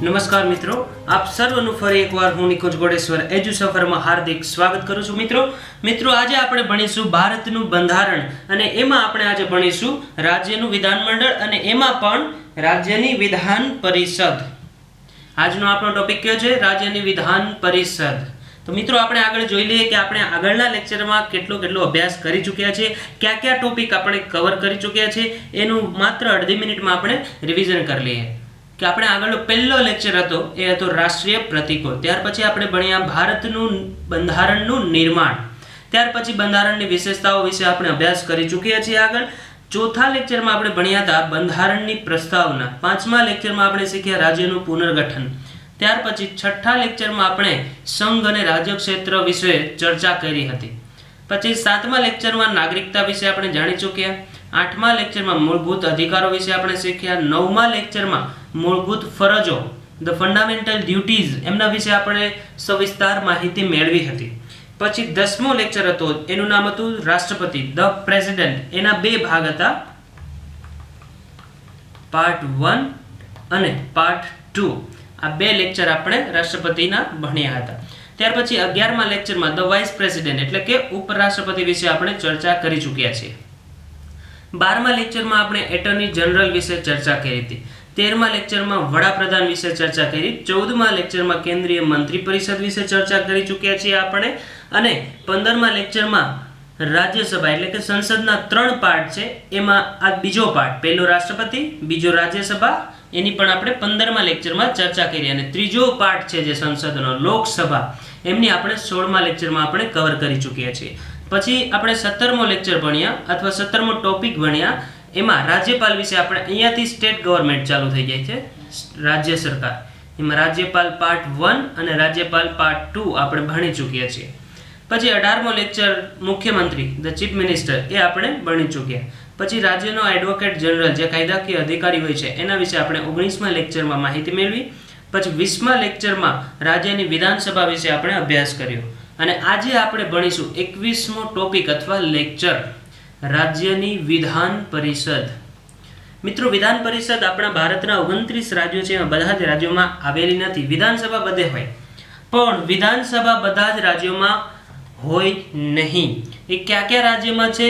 નમસ્કાર મિત્રો, આપ સર્વનું ફરી એકવાર હું નિકુંજ ગોડેશ્વર એજ્યુ સફરમાં હાર્દિક સ્વાગત કરું છું. મિત્રો આજે આપણે ભણીશું ભારતનું બંધારણ અને એમાં આપણે આજે ભણીશું રાજ્યનું વિધાનમંડળ અને એમાં પણ રાજ્યની વિધાન પરિષદ. આજનો આપણો ટોપિક કયો છે? રાજ્યની વિધાન પરિષદ. તો મિત્રો આપણે આગળ જોઈ લઈએ કે આપણે આગળના લેક્ચરમાં કેટલો અભ્યાસ કરી ચૂક્યા છે, કયા ટોપિક આપણે કવર કરી ચૂક્યા છે, એનું માત્ર અડધી મિનિટમાં આપણે રિવિઝન કરી લઈએ. કે આપણે આગળનો પહેલો લેક્ચર હતો એ હતો રાષ્ટ્રીય પ્રતીકો. ત્યાર પછી આપણે ભણ્યા ભારતનું બંધારણનું નિર્માણ. ત્યાર પછી બંધારણની વિશેષતાઓ વિશે આપણે અભ્યાસ કરી ચૂક્યા છીએ. આગળ ચોથા લેક્ચરમાં આપણે ભણ્યા હતા બંધારણની પ્રસ્તાવના. પાંચમા લેક્ચરમાં આપણે શીખ્યા રાજ્યનું પુનર્ગઠન. ત્યાર પછી છઠ્ઠા લેક્ચરમાં આપણે સંઘ અને રાજ્ય ક્ષેત્ર વિશે ચર્ચા કરી હતી. પછી સાતમા લેક્ચરમાં નાગરિકતા વિશે આપણે જાણી ચૂક્યા. આઠમા લેક્ચરમાં મૂળભૂત અધિકારો વિશે આપણે શીખ્યા. નવમા લેક્ચરમાં મૂળભૂત ફરજો, ધ ફંડામેન્ટલ ડ્યુટીઝ, એમના વિશે આપણે સવિસ્તાર માહિતી મેળવી હતી. પછી 10મો લેક્ચર હતો, એનું નામ હતું રાષ્ટ્રપતિ, ધ પ્રેસિડેન્ટ. એના બે ભાગ હતા, પાર્ટ 1 અને પાર્ટ 2. આ બે લેક્ચર આપણે રાષ્ટ્રપતિના ભણ્યા હતા. ત્યાર પછી 11મા લેક્ચરમાં ધ વાઇસ પ્રેસિડેન્ટ એટલે કે ઉપરાષ્ટ્રપતિ વિશે આપણે ચર્ચા કરી ચૂક્યા છીએ. 12મા લેક્ચરમાં આપણે એટર્ની જનરલ વિશે ચર્ચા કરી હતી. 13મા લેક્ચરમાં વડાપ્રધાન વિશે ચર્ચા કરી. 14મા લેક્ચરમાં કેન્દ્રીય મંત્રી પરિષદ વિશે ચર્ચા કરી ચૂક્યા છીએ આપણે. અને 15મા લેક્ચરમાં રાજ્યસભા એટલે કે સંસદના 3 પાર્ટ છે, એમાં આ બીજો પાર્ટ, પહેલો રાષ્ટ્રપતિ, બીજો રાજ્યસભા, એની પણ આપણે 15મા લેક્ચરમાં ચર્ચા કરી. અને ત્રીજો પાર્ટ છે જે સંસદનો લોકસભા, એમની આપણે 16મા લેક્ચરમાં આપણે કવર કરી ચૂક્યા છીએ. પછી આપણે 17મો લેક્ચર ભણ્યા અથવા 17મો ટોપિક ભણ્યા. એમાં રાજ્યપાલ વિશે આપણે અહીંયાથી સ્ટેટ ગવર્મેન્ટ ચાલુ થઈ જાય છે, રાજ્ય સરકાર. એમાં રાજ્યપાલ પાર્ટ 1 અને રાજ્યપાલ પાર્ટ 2 આપણે ભણી ચૂક્યા છીએ. પછી 18મો લેક્ચર મુખ્યમંત્રી, ધ ચીફ મિનિસ્ટર, એ આપણે ભણી ચૂક્યા. પછી રાજ્યનો એડવોકેટ જનરલ જે કાયદાકીય અધિકારી હોય છે એના વિશે આપણે 19મા લેક્ચરમાં માહિતી મેળવી. પછી 20મા લેક્ચરમાં રાજ્યની વિધાનસભા વિશે આપણે અભ્યાસ કર્યો. અને આજે આપણે ભણીશું 21મો ટોપિક અથવા લેક્ચર, રાજ્યની વિધાન પરિષદ. મિત્રો, વિધાન પરિષદ આપણા ભારતના 29 રાજ્યો છે, એમાં બધા જ રાજ્યોમાં આવેલી નથી. વિધાનસભા બધે હોય, પણ વિધાનસભા બધા જ રાજ્યોમાં હોય નહીં. એ કયા રાજ્યમાં છે,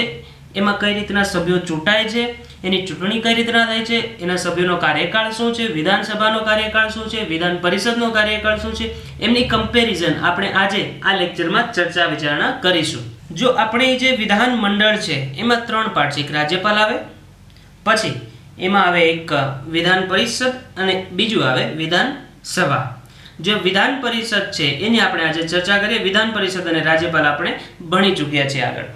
એમાં કઈ રીતના સભ્યો ચૂંટાય છે, એની ચૂંટણી કઈ રીતના થાય છે, એના સભ્યોનો કાર્યકાળ શું છે, વિધાનસભાનો કાર્યકાળ શું છે, વિધાન પરિષદનો કાર્યકાળ શું છે, એમની કમ્પેરિઝન આપણે આજે આ લેક્ચરમાં ચર્ચા વિચારણા કરીશું. જો આપણે જે વિધાન મંડળ છે એમાં 3 પાર્ટ છે. એક રાજ્યપાલ આવે, પછી એમાં આવે એક વિધાન પરિષદ અને બીજું આવે વિધાનસભા. જે વિધાન પરિષદ છે એની આપણે આજે ચર્ચા કરીએ. વિધાન પરિષદ અને રાજ્યપાલ આપણે ભણી ચૂક્યા છીએ આગળ.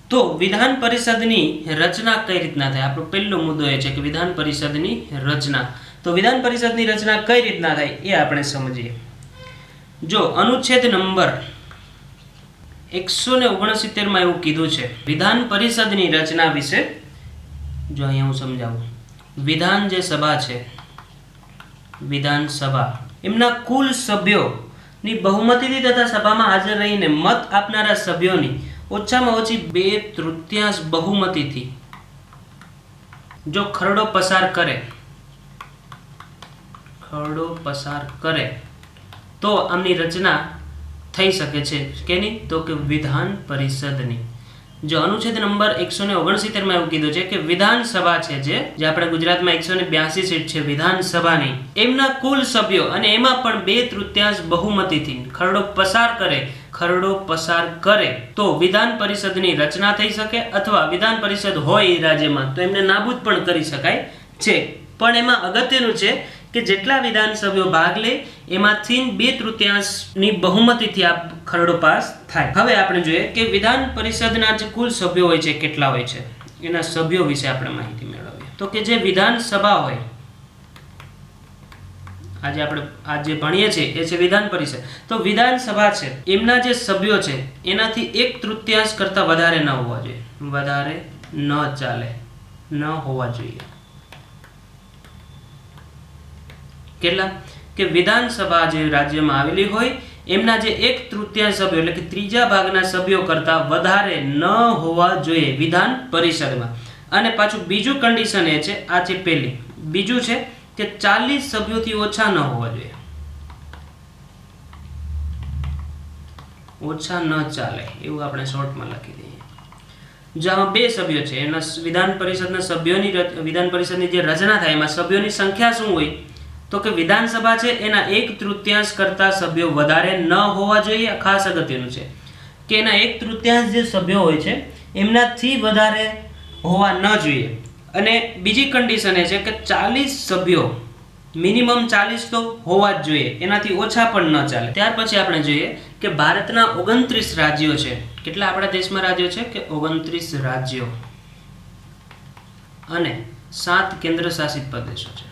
તો વિધાન પરિષદની રચના કઈ રીતના થાય, આપણો પહેલો મુદ્દો એ છે કે વિધાન પરિષદની રચના. તો વિધાન પરિષદની રચના કઈ રીતના થાય એ આપણે સમજીએ. જો અનુચ્છેદ નંબર 169માં એવું કીધું છે વિધાન પરિષદની રચના વિશે. જો અહીંયા હું સમજાવું, વિધાન જે સભા છે, વિધાનસભા, એમના કુલ સભ્યોની બહુમતીથી તથા સભામાં હાજર રહીને મત આપનારા સભ્યોની ઓછામાં ઓછી 2/3 બહુમતીથી જો ખરડો પસાર કરે તો આમની રચના થઈ શકે છે. કેની? તો કે વિધાન પરિષદની. જો અનુચ્છેદ નંબર 169માં એવું કીધું છે કે વિધાનસભા છે, જે આપણે ગુજરાતમાં 182 સીટ છે વિધાનસભાની, એમના કુલ સભ્યો અને એમાં પણ 2/3 બહુમતીથી ખરડો પસાર કરે તો વિધાન પરિષદની રચના થઈ શકે, અથવા વિધાન પરિષદ હોય રાજ્યમાં તો એમને નાબૂદ પણ કરી શકાય છે. પણ એમાં અગત્યનું છે કે જેટલા વિધાનસભ્યો ભાગ લે એમાંથી 2/3ની બહુમતીથી આ ખરડો પાસ થાય. હવે આપણે જોઈએ કે વિધાન પરિષદના જે કુલ સભ્યો હોય છે કેટલા હોય છે, એના સભ્યો વિશે આપણે માહિતી મેળવીએ. તો કે જે વિધાનસભા હોય, આજે ભણીએ છીએ એ છે વિધાન પરિષદ. તો વિધાનસભા છે એમના જે સભ્યો છે એનાથી 1/3 કરતા વધારે ન હોવા જોઈએ, વધારે ન ચાલે, ન હોવા જોઈએ. કેટલા? કે વિધાનસભા જે રાજ્યમાં આવેલી હોય એમના જે 1/3 સભ્યો એટલે કે ત્રીજા ભાગના સભ્યો કરતા વધારે ન હોવા જોઈએ વિધાન પરિષદમાં. અને પાછું બીજું કન્ડિશન એ છે, આ છે પહેલી. બીજું છે કે 40 સભ્યોથી ઓછા ન હોવા જોઈએ, ઓછા ન ચાલે એવું આપણે શોર્ટમાં લખી દઈએ. જો આમાં 2 સભ્યો છે, એના વિધાન પરિષદના સભ્યોની વિધાન પરિષદની જે રચના થાય એમાં સભ્યોની સંખ્યા શું હોય તો કે વિધાનસભા છે એના 1/3 કરતા સભ્યો વધારે ન હોવા જોઈએ. ખાસ અગત્યનું છે કે એના 1/3 જે સભ્યો હોય છે એમનાથી વધારે હોવા ન જોઈએ. અને બીજી કન્ડિશન એ છે કે 40 સભ્યો મિનિમમ 40 તો હોવા જ જોઈએ, એનાથી ઓછા પણ ન ચાલે. ત્યાર પછી આપણે જોઈએ કે ભારતના 29 રાજ્યો છે. કેટલા આપણા દેશમાં રાજ્યો છે કે 29 રાજ્યો અને 7 કેન્દ્ર શાસિત પ્રદેશો છે.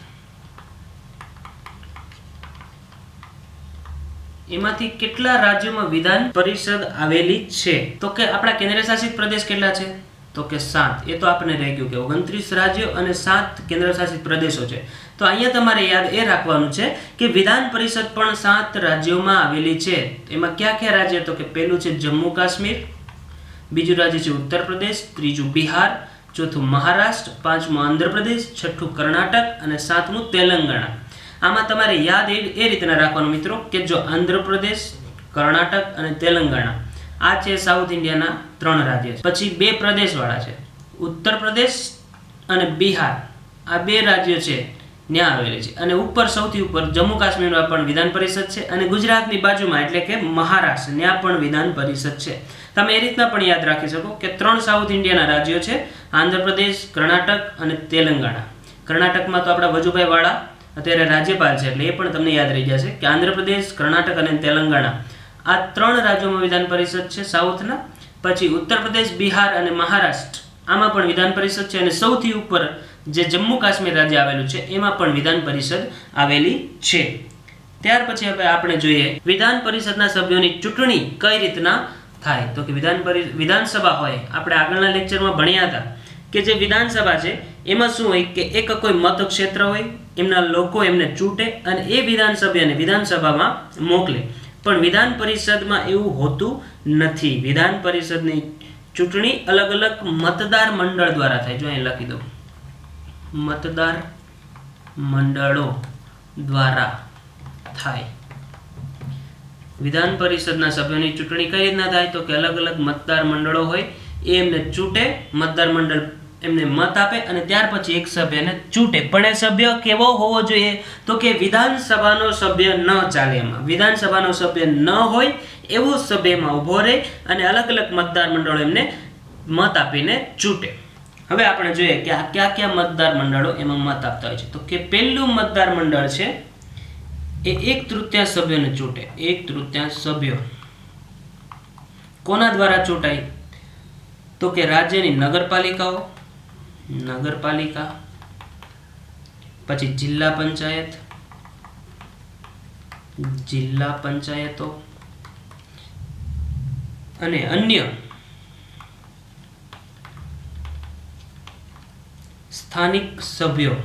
એમાંથી કેટલા રાજ્યોમાં વિધાન પરિષદ આવેલી છે તો કે આપણા કેન્દ્ર શાસિત પ્રદેશ કેટલા છે તો કે 7. એ તો આપણે રહી ગયું કે 29 રાજ્યો અને 7 કેન્દ્ર શાસિત પ્રદેશો છે. તો અહીંયા તમારે યાદ એ રાખવાનું છે કે વિધાન પરિષદ પણ 7 રાજ્યોમાં આવેલી છે. એમાં કયા કયા રાજ્ય તો કે પહેલું છે જમ્મુ કાશ્મીર, બીજું રાજ્ય છે ઉત્તર પ્રદેશ, ત્રીજું બિહાર, ચોથું મહારાષ્ટ્ર, પાંચમું આંધ્રપ્રદેશ, છઠ્ઠું કર્ણાટક અને સાતમું તેલંગાણા. આમાં તમારે યાદ એ રીતના રાખવાનું મિત્રો કે જો આંધ્રપ્રદેશ, કર્ણાટક અને તેલંગાણા આ છે સાઉથ ઇન્ડિયાના 3 રાજ્ય છે. પછી 2 પ્રદેશવાળા છે, ઉત્તર પ્રદેશ અને બિહાર. આ 2 રાજ્યો છે ત્યાં આવેલી છે. અને ઉપર સૌથી ઉપર જમ્મુ કાશ્મીરમાં પણ વિધાન પરિષદ છે અને ગુજરાતની બાજુમાં એટલે કે મહારાષ્ટ્ર ત્યાં પણ વિધાન પરિષદ છે. તમે એ રીતના પણ યાદ રાખી શકો કે 3 સાઉથ ઇન્ડિયાના રાજ્યો છે, આંધ્રપ્રદેશ, કર્ણાટક અને તેલંગાણા. કર્ણાટકમાં તો આપણા વજુભાઈ વાળા અત્યારે રાજ્યપાલ છે એટલે એ પણ તમને યાદ રહી જશે કે આંધ્રપ્રદેશ, કર્ણાટક અને તેલંગાણા આ 3 રાજ્યોમાં વિધાન પરિષદ છે સાઉથના. પછી ઉત્તર પ્રદેશ, બિહાર અને મહારાષ્ટ્ર આમાં પણ વિધાન પરિષદ છે. અને સૌથી ઉપર જે જમ્મુ કાશ્મીર રાજ્ય આવેલું છે એમાં પણ વિધાન પરિષદ આવેલી છે. ત્યાર પછી હવે આપણે જોઈએ વિધાન પરિષદના સભ્યોની ચૂંટણી કઈ રીતના થાય તો કે વિધાનસભા હોય. આપણે આગળના લેક્ચરમાં ભણ્યા હતા કે જે વિધાનસભા છે એમાં શું હોય કે એક કોઈ મતક્ષેત્ર હોય, એમના લોકો એમને ચૂંટે અને એ વિધાનસભાને વિધાનસભામાં મોકલે. પણ વિધાન પરિષદમાં એવું હોતું નથી. વિધાન પરિષદની ચૂંટણી અલગ અલગ મતદાર મંડળ દ્વારા થાય. જો અહીં લખી દો, મતદાર મંડળો દ્વારા થાય. વિધાન પરિષદના સભ્યોની ચૂંટણી કઈ રીતના થાય તો કે અલગ અલગ મતદાર મંડળો હોય એ એમને ચૂંટે, મતદાર મંડળ એમને મત આપે અને ત્યાર પછી એક સભ્યને ચૂંટે. પણ એ સભ્ય કેવો હોવો જોઈએ તો કે વિધાનસભાનો સભ્ય ન ચાલે. એમાં વિધાનસભાનો સભ્ય ન હોય એવો સભ્યમાં ઊભો રહે અને અલગ અલગ મતદાર મંડળો એમને મત આપીને ચૂંટે. હવે આપણે જોઈએ કે આ કયા કયા મતદાર મંડળો એમાં મત આપતા હોય છે તો કે પહેલું મતદાર મંડળ છે એ 1/3 સભ્યોને ચૂંટે. 1/3 સભ્યો કોના દ્વારા ચૂંટાય તો કે રાજ્યની નગરપાલિકાઓ, નગરપાલિકા, પછી જિલ્લા પંચાયત, જિલ્લા પંચાયતો અને અન્ય સ્થાનિક સભ્યો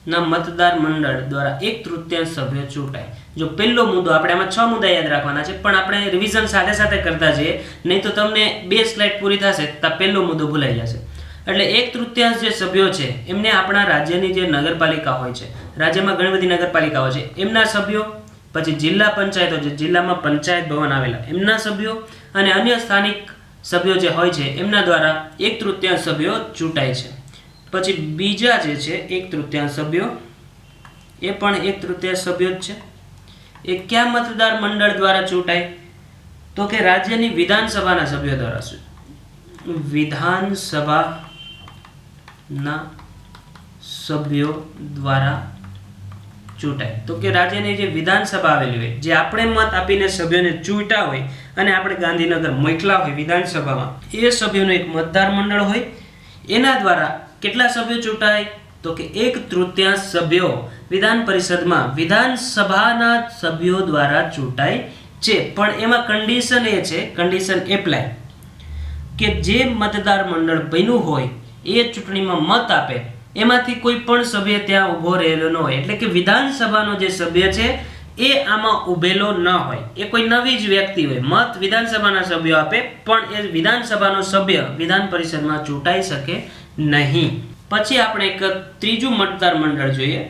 ના મતદાર મંડળ દ્વારા 1/3 સભ્યો ચૂંટાય. જો પહેલો મુદ્દો આપણે આમાં 6 મુદ્દા યાદ રાખવાના છે પણ આપણે રિવિઝન સાથે સાથે કરતા જઈએ, નહીં તો તમને 2 સ્લાઇડ પૂરી થશે તો પહેલો મુદ્દો ભૂલાઈ જશે. એટલે 1/3 જે સભ્યો છે એમને આપણા રાજ્યની જે નગરપાલિકા હોય છે, રાજ્યમાં ઘણી બધી નગરપાલિકાઓ છે એમના સભ્યો, પછી જિલ્લા પંચાયતો જે જિલ્લામાં પંચાયત ભવન આવેલા એમના સભ્યો અને અન્ય સ્થાનિક સભ્યો જે હોય છે એમના દ્વારા 1/3 સભ્યો ચૂંટાય છે. પછી બીજા જે છે 1/3 સભ્યો એ પણ 1/3 સભ્યો જ છે. એ કયા મતદાર મંડળ દ્વારા ચૂંટાય તો કે રાજ્યની વિધાનસભાના સભ્યો દ્વારા. વિધાનસભાના સભ્યો દ્વારા ચૂંટાય તો કે રાજ્યની જે વિધાનસભા આવેલી હોય, જે આપણે મત આપીને સભ્યોને ચૂંટ્યા હોય અને આપણે ગાંધીનગર મોકલા હોય વિધાનસભામાં, એ સભ્યોનું એક મતદાર મંડળ હોય. એના દ્વારા કેટલા સભ્યો ચૂંટાય તો કે 1/3 સભ્યો વિધાન પરિષદમાં વિધાનસભાના સભ્યો દ્વારા ચૂંટાય છે. પણ એમાં કન્ડિશન એ છે, કન્ડિશન એપ્લાય કે જે મતદાર મંડળ બન્યું હોય એ ચૂંટણીમાં મત આપે એમાંથી કોઈ પણ સભ્ય ત્યાં ઊભો રહેલો ન હોય. એટલે કે વિધાનસભાનો જે સભ્ય છે એ આમાં ઊભેલો ન હોય, એ કોઈ નવી જ વ્યક્તિ હોય. મત વિધાનસભાના સભ્યો આપે પણ એ વિધાનસભાનો સભ્ય વિધાન પરિષદમાં ચૂંટાઈ શકે નહીં. પછી આપણે એક ત્રીજું મતદાર મંડળ જોઈએ.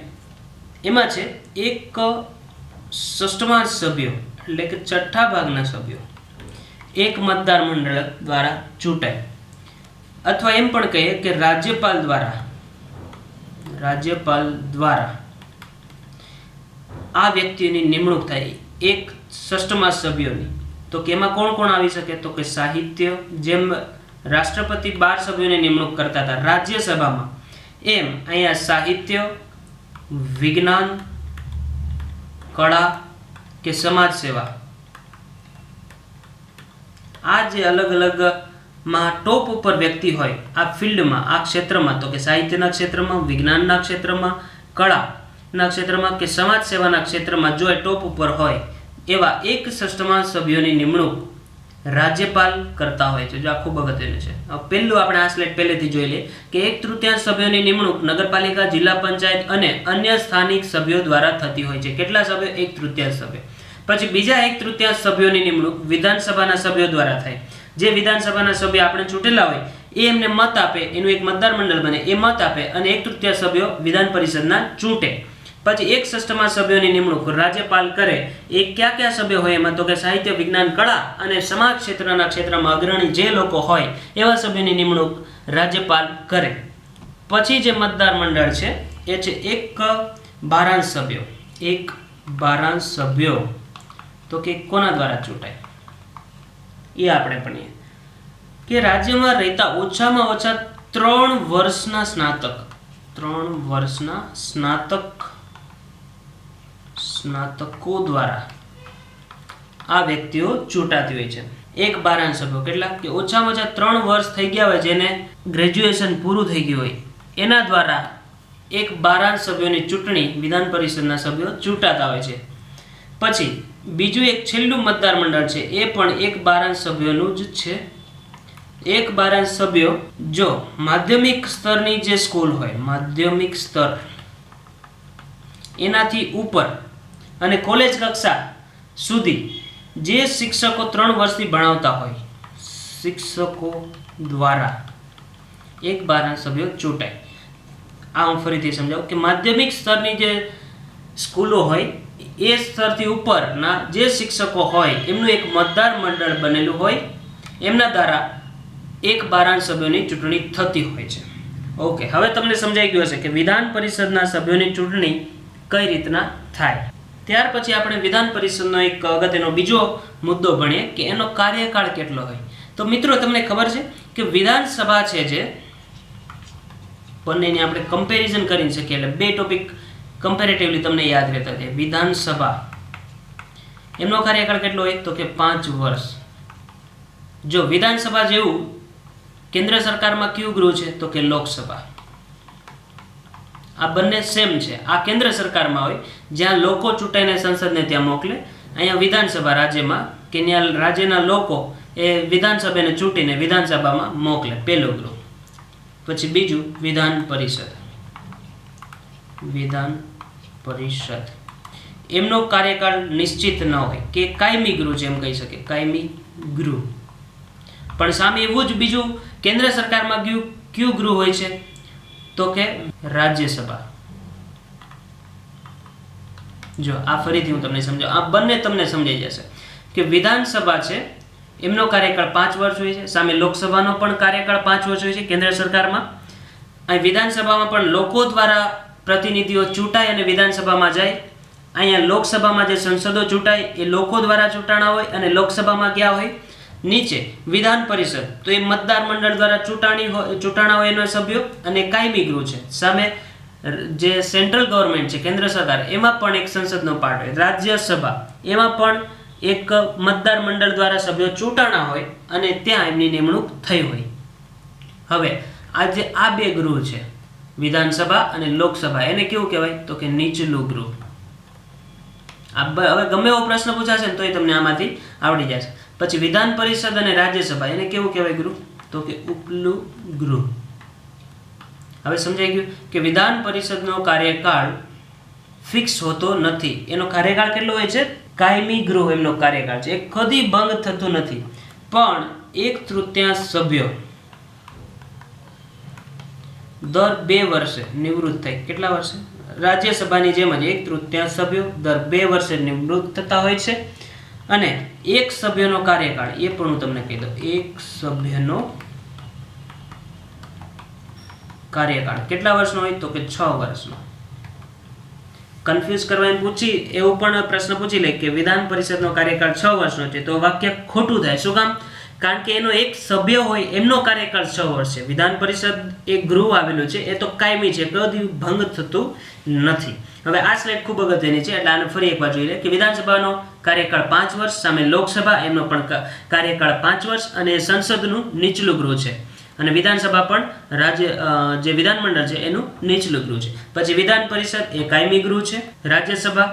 એમાં છે એક ષષ્ઠમાંશ સભ્યો એટલે કે છઠ્ઠા ભાગના સભ્યો એક મતદાર મંડળ દ્વારા ચૂંટાય, અથવા એમ પણ કહીએ કે રાજ્યપાલ દ્વારા આ વ્યક્તિની નિમણૂક થાય એક ષષ્ઠમાંશ સભ્યોની. તો કે એમાં કોણ કોણ આવી શકે? તો કે સાહિત્ય, જેમ રાષ્ટ્રપતિ 12 સભ્યોની નિમણૂક કરતા હતા રાજ્યસભામાં, એમ અહીંયા સાહિત્ય, વિજ્ઞાન, કળા કે સમાજ સેવા, આ જે અલગ અલગ માં ટોપ ઉપર વ્યક્તિ હોય આ ફિલ્ડમાં, આ ક્ષેત્રમાં, તો કે સાહિત્યના ક્ષેત્રમાં, વિજ્ઞાનના ક્ષેત્રમાં, કળાના ક્ષેત્રમાં કે સમાજ સેવાના ક્ષેત્રમાં જો એ ટોપ ઉપર હોય એવા એક ષષ્ઠમાંશ સભ્યોની નિમણૂક રાજ્યપાલ કરતા હોય છે. જો આ ખૂબ અગત્યનું છે. પહેલું આપણે આ સ્લાઇડ પહેલેથી જોઈ લઈએ કે 1/3 સભ્યોની નિમણૂક નગરપાલિકા, જિલ્લા પંચાયત અને અન્ય સ્થાનિક સભ્યો દ્વારા થતી હોય છે. કેટલા સભ્યો? 1/3 સભ્ય. પછી બીજા 1/3 સભ્યોની નિમણૂક વિધાનસભાના સભ્યો દ્વારા થાય. જે વિધાનસભાના સભ્ય આપણે ચૂંટેલા હોય એ એમને મત આપે, એનું એક મતદાર મંડળ બને, એ મત આપે અને 1/3 સભ્યો વિધાન પરિષદના ચૂંટે. પછી એક ષષ્ઠમાંશ સભ્યોની નિમણૂક રાજ્યપાલ કરે. એ કયા કયા સભ્યો હોય એમાં? તો કે સાહિત્ય, વિજ્ઞાન, કળા અને સમાજ ક્ષેત્રમાં અગ્રણી જે લોકો હોય એવા સભ્યોની નિમણૂક રાજ્યપાલ કરે. પછી જે મતદાર મંડળ છે એ છે એક બારાંશ સભ્યો. એક બારાંશ સભ્યો તો કે કોના દ્વારા ચૂંટાય એ આપણે ભણીએ કે રાજ્યમાં રહેતા ઓછામાં ઓછા 3 વર્ષના સ્નાતકો દ્વારા આ વ્યક્તિઓ ચૂંટાતી હોય છે. એક બારાંશ સભ્યો કેટલા? કે ઓછામાં ઓછા 3 વર્ષ થઈ ગયા હોય, જેને ગ્રેજ્યુએશન પૂરું થઈ ગયું હોય, એના દ્વારા એક બારાંશ સભ્યોની ચૂંટણી વિધાન પરિષદના સભ્યો ચૂંટાતા હોય છે. પછી બીજું એક છેલ્લું મતદાર મંડળ છે, એ પણ એક બારાંશ સભ્યોનું જ છે. એક બારાંશ સભ્યો જો માધ્યમિક સ્તરની જે સ્કૂલ હોય, માધ્યમિક સ્તર એનાથી ઉપર અને કોલેજ કક્ષા સુધી જે શિક્ષકો 3 વર્ષથી ભણાવતા હોય, શિક્ષકો દ્વારા એક બારાંશ સભ્યો ચૂંટાય. આ હું ફરીથી સમજાવું કે માધ્યમિક સ્તરની જે સ્કૂલો હોય એ સ્તરથી ઉપરના જે શિક્ષકો હોય એમનું એક મતદાર મંડળ બનેલું હોય, એમના દ્વારા એક બારાંશ સભ્યોની ચૂંટણી થતી હોય છે. ઓકે, હવે તમને સમજાઈ ગયું હશે કે વિધાન પરિષદના સભ્યોની ચૂંટણી કઈ રીતના થાય. ત્યાર પછી આપણે વિધાન પરિષદનો એક અગત્યનો બીજો મુદ્દો ભણીએ કે એનો કાર્યકાળ કેટલો હોય. તો મિત્રો તમને ખબર છે કે વિધાનસભા છે જે બંનેની આપણે કમ્પેરિઝન કરી શકીએ, એટલે બે ટોપિક કમ્પેરેટિવલી તમને યાદ રહેતા છે. વિધાનસભા એમનો કાર્યકાળ કેટલો હોય? તો કે 5 વર્ષ. જો વિધાનસભા જેવું કેન્દ્ર સરકારમાં કયું ગૃહ છે? તો કે લોકસભા. આ બંને સેમ છે. આ કેન્દ્ર સરકારમાં હોય જ્યાં લોકો ચૂંટાઈને સંસદને ત્યાં મોકલે. અહીંયા વિધાનસભા રાજ્યમાં કે ત્યાં રાજ્યના લોકો એ વિધાનસભાને ચૂંટીને વિધાનસભામાં મોકલે, પહેલો ગૃહ. પછી બીજું વિધાન પરિષદ. વિધાન પરિષદ એમનો કાર્યકાળ નિશ્ચિત ન હોય કે કાયમી ગૃહ છે, એમ કહી શકે, કાયમી ગૃહ. પણ સામે એવું જ બીજું કેન્દ્ર સરકારમાં કયું ગૃહ હોય છે? તો કે રાજ્યસભા. જો આ ફરીથી હું તમને સમજાવું, આ બંને તમને સમજાઈ જશે કે વિધાનસભા છે એમનો કાર્યકાળ 5 વર્ષ હોય છે, સામે લોકસભાનો પણ કાર્યકાળ 5 વર્ષ હોય છે કેન્દ્ર સરકારમાં. અહીં વિધાનસભામાં પણ લોકો દ્વારા પ્રતિનિધિઓ ચૂંટાય અને વિધાનસભામાં જાય. અહીંયા લોકસભામાં જે સંસદો ચૂંટાય એ લોકો દ્વારા ચૂંટાણા હોય અને લોકસભામાં ગયા હોય. નીચે વિધાન પરિષદ તો એ મતદાર મંડળ દ્વારા ચૂંટાણા હોય એનો સભ્યો અને કાયમી ગૃહ છે. સામે જે સેન્ટ્રલ ગવર્મેન્ટ છે, કેન્દ્ર સરકાર, એમાં પણ એક સંસદનો પાર્ટ હોય. રાજ્યસભા એમાં પણ એક મતદાર મંડળ દ્વારા સભ્યો ચૂંટાણા હોય અને ત્યાં એમની નિમણૂક થઈ હોય. હવે આજે આ બે ગૃહ છે, વિધાનસભા અને લોકસભા, એને કેવું કહેવાય? તો કે નીચલું ગૃહ. હવે ગમે એવો પ્રશ્ન પૂછાશે ને તોય તમને આમાંથી આવડી જશે. પછી વિધાન પરિષદ અને રાજ્યસભા એને કેવું કહેવાય ગૃહ? તો કે ઉપલું ગૃહ. હવે સમજાઈ ગયું કે વિધાન પરિષદનો કાર્યકાળ ફિક્સ હોતો નથી. એનો કાર્યકાળ કેટલો હોય છે? કાયમી ગૃહ એમનો કાર્યકાળ છે, એ કદી ભંગ થતું નથી. પણ 1/3 સભ્યો દર 2 વર્ષે નિવૃત્ત થાય. કેટલા વર્ષે? રાજ્યસભાની જેમ જ 1/3 સભ્યો દર 2 વર્ષે નિવૃત્ત થતા હોય છે. અને એક સભ્યનો કાર્યકાળ, એ પણ હું તમને કહી દઉં, એક સભ્યનો કાર્યકાળ કેટલા વર્ષનો હોય? તો કે 6 વર્ષનો. કન્ફ્યુઝ કરવા એમ એવું પણ પ્રશ્ન પૂછી લે કે વિધાન પરિષદનો કાર્યકાળ 6 વર્ષનો છે, તો વાક્ય ખોટું થાય. શું કામ? કારણ કે એનો એક સભ્ય હોય એમનો કાર્યકાળ 6 વર્ષ છે. વિધાન પરિષદ એક ગૃહ આવેલું છે, એ તો કાયમી છે, કદી ભંગ થતું નથી. હવે આ સ્લાઇડ ખૂબ અગત્યની છે, એટલે આને ફરી એકવાર જોઈ લે કે વિધાનસભાનો કાર્યકાળ 5 વર્ષ, સામે લોકસભા એમનો પણ કાર્યકાળ 5 વર્ષ, અને સંસદનું નીચલું ગૃહ છે. અને વિધાનસભા પણ જે વિધાનમંડળ છે એનું નીચલું ગૃહ છે. પછી વિધાન પરિષદ એ કાયમી ગૃહ છે. રાજ્યસભા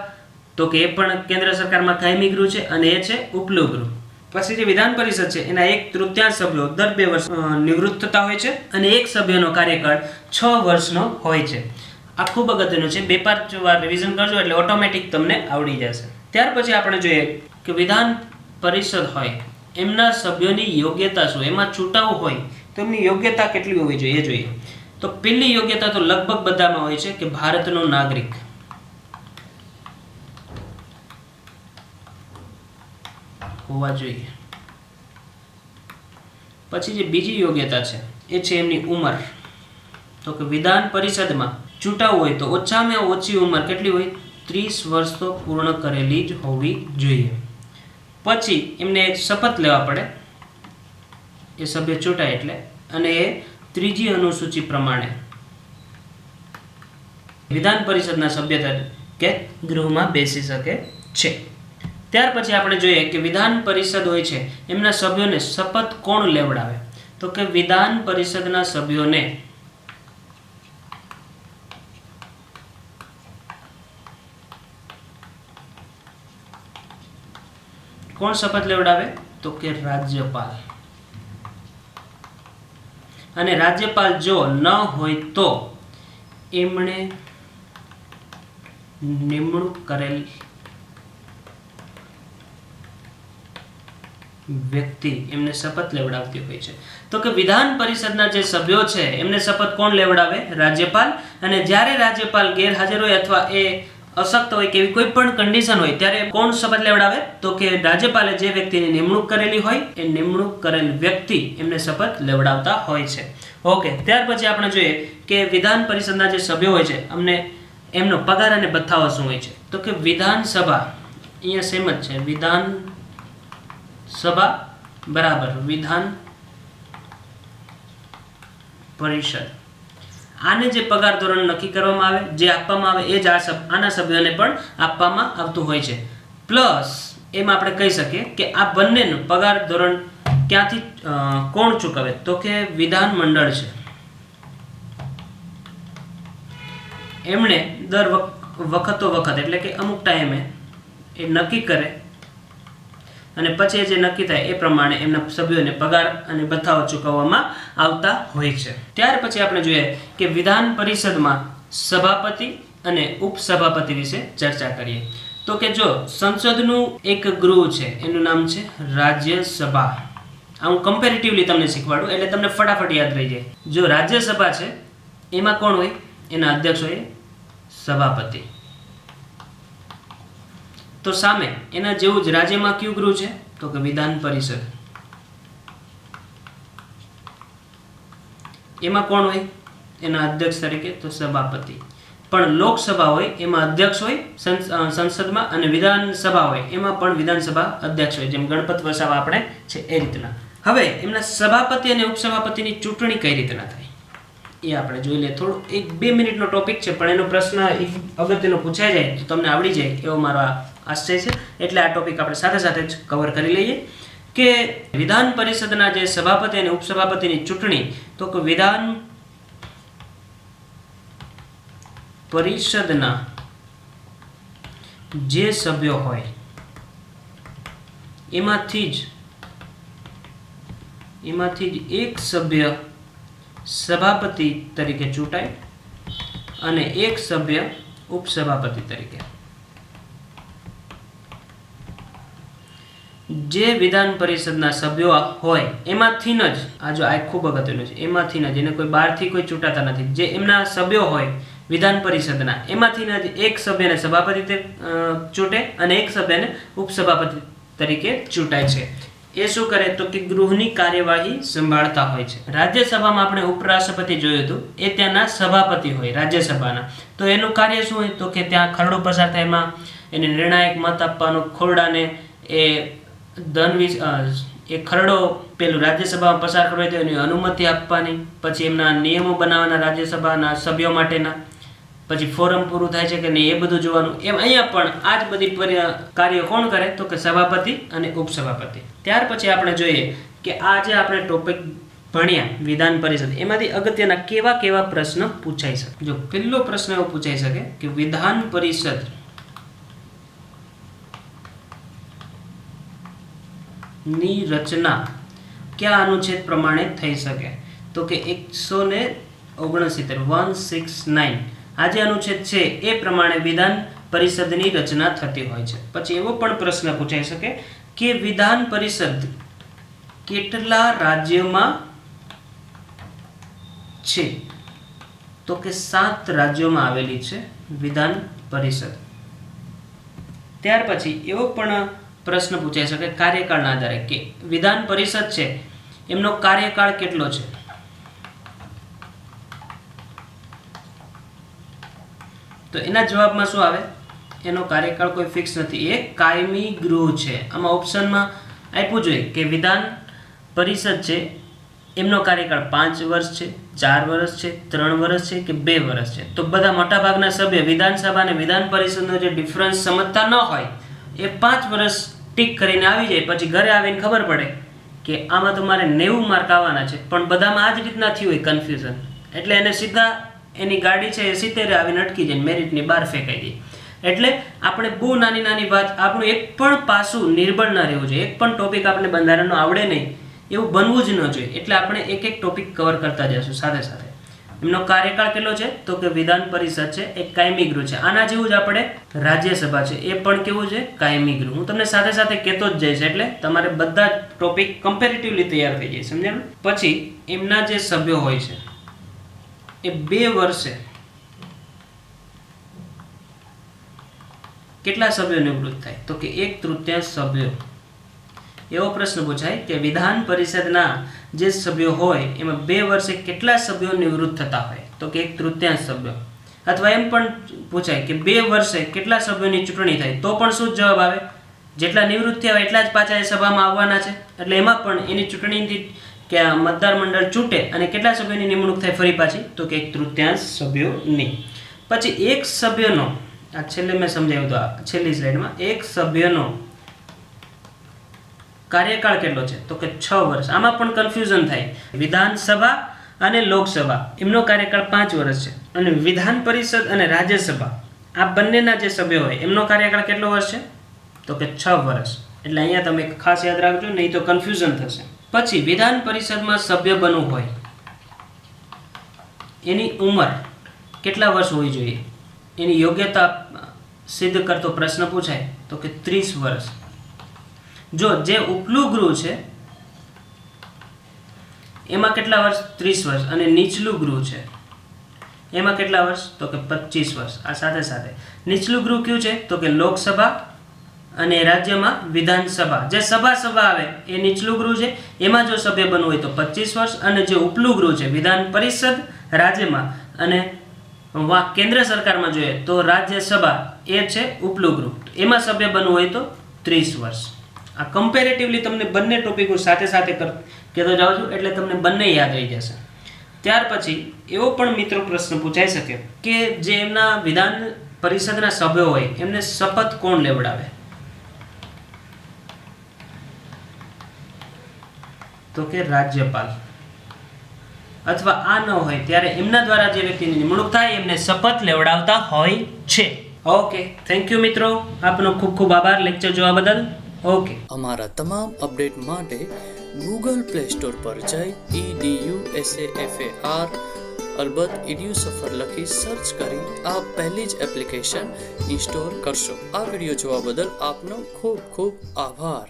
તો કે એ પણ કેન્દ્ર સરકારમાં કાયમી ગૃહ છે, અને એ છે ઉપલું ગૃહ. પછી જે વિધાન પરિષદ છે એના 1/3 સભ્યો દર 2 વર્ષ નિવૃત્ત થતા હોય છે, અને એક સભ્યનો કાર્યકાળ 6 વર્ષનો હોય છે. આ ખૂબ અગત્યનું છે. 2-5 વાર રિવિઝન કરજો એટલે ઓટોમેટિક તમને આવડી જશે. ત્યાર પછી આપણે જોઈએ કે વિધાન પરિષદ હોય એમના સભ્યોની યોગ્યતા શું? એમાં ચૂંટાવું હોય તો એમની યોગ્યતા કેટલી હોવી જોઈએ એ જોઈએ. તો પહેલી યોગ્યતા તો લગભગ બધામાં હોય છે કે ભારતનો નાગરિક હોવા જોઈએ. પછી જે બીજી યોગ્યતા છે એ છે એમની ઉંમર. તો કે વિધાન પરિષદમાં ચૂંટાવું હોય તો ઓછામાં ઓછી ઉંમર કેટલી હોય? 30 વર્ષ તો પૂર્ણ કરેલી જ હોવી જોઈએ. પછી એમને એક શપથ લેવા પડે એ સભ્ય ચૂંટાય એટલે, અને એ 3જી અનુસૂચિ પ્રમાણે વિધાન પરિષદના સભ્ય તરીકે ગૃહમાં બેસી શકે છે. ત્યાર પછી આપણે જોઈએ કે વિધાન પરિષદ હોય છે એમના સભ્યોને શપથ કોણ લેવડાવે? તો કે વિધાન પરિષદના સભ્યોને કોણ શપથ લેવડાવે? તો કે રાજ્યપાલ. અને રાજ્યપાલ જો ન હોય તો એમણે નિમણૂક કરેલ વ્યક્તિ એમને શપથ લેવડાવતી હોય છે. તો કે વિધાન પરિષદના જે સભ્યો છે એમને શપથ કોણ લેવડાવે? રાજ્યપાલ. અને જ્યારે રાજ્યપાલ ગેરહાજર હોય અથવા એ અશક્ત હોય કે એવી કોઈ પણ કન્ડિશન હોય ત્યારે કોણ શપથ લેવડાવે? તો કે રાજ્યપાલે જે વ્યક્તિની નિમણૂક કરેલી હોય એ નિમણૂક કરેલ વ્યક્તિ એમને શપથ લેવડાવતા હોય છે. ઓકે, ત્યાર પછી આપણે જોઈએ કે વિધાન પરિષદના જે સભ્યો હોય છે એમનો પગાર અને ભથ્થાઓ શું હોય છે? તો કે વિધાનસભા અહીંયા સેમ જ છે, વિધાન સભા બરાબર વિધાન પરિષદ. આને જે પગાર ધોરણ નક્કી કરવામાં આવે, જે આપવામાં આવે એ જ આના સભ્યોને પણ આપવામાં આવતું હોય છે. પ્લસ એમાં આપણે કહી શકીએ કે આ બંનેનું પગાર ધોરણ ક્યાંથી કોણ ચૂકવે? તો કે વિધાન મંડળ છે. એમણે દર વખત એટલે કે અમુક ટાઈમે એ નક્કી કરે, અને પછી જે નક્કી થાય એ પ્રમાણે એમના સભ્યોને પગાર અને ભથ્થાઓ ચૂકવવામાં આવતા હોય છે. ત્યાર પછી આપણે જોઈએ કે વિધાન પરિષદમાં સભાપતિ અને ઉપસભાપતિ વિશે ચર્ચા કરીએ. તો કે જો સંસદનું એક ગૃહ છે એનું નામ છે રાજ્યસભા. આ હું કમ્પેરેટિવલી તમને શીખવાડું એટલે તમને ફટાફટ યાદ રહી જાય. જો રાજ્યસભા છે એમાં કોણ હોય? એના અધ્યક્ષ હોય સભાપતિ. તો સામે એના જેવું જ રાજ્યમાં કયું ગૃહ છે? તો કે વિધાન પરિષદ. એમાં કોણ હોય? એના અધ્યક્ષ તરીકે તો સભાપતિ. પણ લોકસભા હોય એમાં અધ્યક્ષ હોય સંસદમાં, અને વિધાનસભા હોય એમાં પણ વિધાનસભા અધ્યક્ષ હોય, જેમ ગણપત વસાવા આપણે છે એ રીતના. હવે એમના સભાપતિ અને ઉપસભાપતિની ચૂંટણી કઈ રીતના થાય એ આપણે જોઈ લઈએ. થોડું 1-2 મિનિટનો ટોપિક છે, પણ એનો પ્રશ્ન અગત્યનો પૂછાઈ જાય તો તમને આવડી જાય એવો મારો આશય છે. એટલે આ ટોપિક આપણે સાથે સાથે જ કવર કરી લઈએ કે વિધાન પરિષદના જે સભાપતિ અને ઉપસભાપતિની ચૂંટણી, તો કે વિધાન પરિષદના જે સભ્યો હોય એમાંથી જ એક સભ્ય સભાપતિ તરીકે ચૂંટાય અને એક સભ્ય ઉપસભાપતિ તરીકે. જે વિધાન પરિષદના સભ્યો હોય એમાંથી જ આ જો આ ખૂબ અગત્યનું છે, એમાંથી જ એને કોઈ બહારથી કોઈ ચૂંટાતા નથી, જે એમના સભ્યો હોય વિધાન પરિષદના એમાંથી જ એક સભ્યને સભાપતિ ચૂંટે અને એક સભ્યને ઉપસભાપતિ તરીકે ચૂંટાય છે. એ શું કરે તો કે ગૃહની કાર્યવાહી સંભાળતા હોય છે. રાજ્યસભામાં આપણે ઉપરાષ્ટ્રપતિ જોયું હતું, એ ત્યાંના સભાપતિ હોય રાજ્યસભાના. તો એનું કાર્ય શું હોય તો કે ત્યાં ખરડો પસાર થાય, એમાં એને નિર્ણાયક મત આપવાનો, ખરડાને એ એ ખરડો પેલું રાજ્યસભામાં પસાર કરવો તો એની અનુમતિ આપવાની, પછી એમના નિયમો બનાવવાના રાજ્યસભાના સભ્યો માટેના, પછી ફોરમ પૂરું થાય છે કે નહીં એ બધું જોવાનું. એમ અહીંયા પણ આ જ બધી કાર્યો કોણ કરે તો કે સભાપતિ અને ઉપસભાપતિ. ત્યાર પછી આપણે જોઈએ કે આ જે આપણે ટોપિક ભણ્યા વિધાન પરિષદ, એમાંથી અગત્યના કેવા કેવા પ્રશ્ન પૂછાઈ શકે. જો પહેલો પ્રશ્ન એવો પૂછાઈ શકે કે વિધાન પરિષદ ની રચના કયા અનુચ્છેદ પ્રમાણે થઈ શકે તો કે 169 આ જે અનુચ્છેદ છે એ પ્રમાણે વિધાન પરિષદની રચના થતી હોય છે. પછી એવો પણ પ્રશ્ન પૂછાઈ શકે કે વિધાન પરિષદ કેટલા રાજ્યોમાં છે તો કે 7 રાજ્યોમાં આવેલી છે વિધાન પરિષદ. ત્યાર પછી એવો પણ પ્રશ્ન પૂછાઈ શકે કાર્યકાળના આધારે કે વિધાન પરિષદ છે એમનો કાર્યકાળ કેટલો છે. તો એના જવાબમાં શું આવે, એનો કાર્યકાળ કોઈ ફિક્સ નથી, એ કાયમી ગૃહ છે. આમાં ઓપ્શનમાં આપ્યું જોઈએ કે વિધાન પરિષદ છે એમનો કાર્યકાળ 5 વર્ષ છે, 4 વર્ષ છે, 3 વર્ષ છે કે 2 વર્ષ છે. તો બધા મોટાભાગના સભ્ય વિધાનસભા અને વિધાન પરિષદનો જે ડિફરન્સ સમજતા ન હોય એ 5 વર્ષ ટીક કરીને આવી જાય, પછી ઘરે આવીને ખબર પડે કે આમાં તો મારે 90 માર્ક આવવાના છે, પણ બધામાં આ જ રીતના થયું હોય કન્ફ્યુઝન, એટલે એને સીધા એની ગાડી છે એ 70 આવીને અટકી જાય, મેરિટની બહાર ફેંકાઈ જાય. એટલે આપણે બહુ નાની નાની વાત, આપણું એક પણ પાસું નિર્બળ ન રહેવું જોઈએ, એક પણ ટોપિક આપણે બંધારણનો આવડે નહીં એવું બનવું જ ન જોઈએ. એટલે આપણે એક એક ટોપિક કવર કરતા જઈશું સાથે સાથે. એમનો કાર્યકાળ કેટલો છે તો કે વિધાન પરિષદ છે એ કાયમી ગૃહ છે. આના જેવું જ આપણે રાજ્યસભા છે એ પણ કેવું છે, કાયમી ગૃહ. હું તમને સાથે સાથે કહેતો જ જઈશ, એટલે તમારે બધા ટોપિક કમ્પેરેટિવલી તૈયાર થઈ જાય, સમજાયું. પછી એમના જે સભ્યો હોય છે એ 2 વર્ષે કેટલા સભ્યો નિવૃત્ત થાય તો કે 1/3 સભ્યો. એવો પ્રશ્ન પૂછાય કે વિધાન પરિષદના જે સભ્યો હોય એમાં 2 વર્ષે કેટલા સભ્યો નિવૃત્ત થતા હોય તો કે 1/3 સભ્યો. અથવા એમ પણ પૂછાય કે 2 વર્ષે કેટલા સભ્યોની ચૂંટણી થાય, તો પણ શું જવાબ આવે, જેટલા નિવૃત્ત થયા હોય એટલા જ પાછા એ સભામાં આવવાના છે. એટલે એમાં પણ એની ચૂંટણીથી કે મતદાર મંડળ ચૂંટે અને કેટલા સભ્યોની નિમણૂક થાય ફરી પાછી તો કે 1/3 સભ્યોની. પછી એક સભ્યનો, આ છેલ્લે મેં સમજાવ્યું તો છેલ્લી સ્લાઇડમાં, એક સભ્યનો કાર્યકાળ કેટલો છે તો કે 6 વર્ષ. આમાં પણ કન્ફ્યુઝન થાય. વિધાનસભા અને લોકસભા એમનો કાર્યકાળ 5 વર્ષ છે, અને વિધાન પરિષદ અને રાજ્યસભા આ બંનેના જે સભ્યો હોય એમનો કાર્યકાળ કેટલો વર્ષ છે તો કે 6 વર્ષ. એટલે અહીંયા તમે ખાસ યાદ રાખજો, નહીં તો કન્ફ્યુઝન થશે. પછી વિધાન પરિષદમાં સભ્ય બનવું હોય એની ઉંમર કેટલા વર્ષ હોવી જોઈએ, એની યોગ્યતા સિદ્ધ કરતો પ્રશ્ન પૂછાય તો કે 30 વર્ષ. જો જે ઉપલું ગૃહ છે એમાં કેટલા વર્ષ, 30 વર્ષ, અને નીચલું ગૃહ છે એમાં કેટલા વર્ષ તો કે 25 વર્ષ. આ સાથે સાથે નીચલું ગૃહ કયું છે તો કે લોકસભા અને રાજ્યમાં વિધાનસભા, જે સભા આવે એ નીચલું ગૃહ છે, એમાં જો સભ્ય બનવું હોય તો 25 વર્ષ, અને જે ઉપલું ગૃહ છે વિધાન પરિષદ રાજ્યમાં અને કેન્દ્ર સરકારમાં જોઈએ તો રાજ્યસભા એ છે ઉપલું ગૃહ, એમાં સભ્ય બનવું હોય તો 30 વર્ષ. આ કમ્પેરેટિવલી તમને બંને ટોપિક હું સાથે સાથે કહેતો જાઉં છું, એટલે તમને બંને યાદ રહી જશે. ત્યાર પછી એવો પણ મિત્રો પ્રશ્ન પૂછાઈ શકે કે જે એમના વિધાન પરિષદના સભ્યો હોય એમને શપથ કોણ લેવડાવે તો કે રાજ્યપાલ. અથવા આ ન હોય ત્યારે એમના દ્વારા જે વ્યક્તિની નિમણૂક થાય એમને શપથ લેવડાવતા હોય છે. ઓકે, થેન્ક યુ મિત્રો, આપનો ખૂબ ખૂબ આભાર લેક્ચર જોવા બદલ. ઓકે, અમારા તમામ અપડેટ માટે ગૂગલ પ્લે સ્ટોર પર જઈ EDUSAFAR અલબત્ત EDU સફર લખી સર્ચ કરી આપ પહેલી જ એપ્લિકેશન ઇન્સ્ટોલ કરશો. આ વિડીયો જોવા બદલ આપનો ખૂબ ખૂબ આભાર.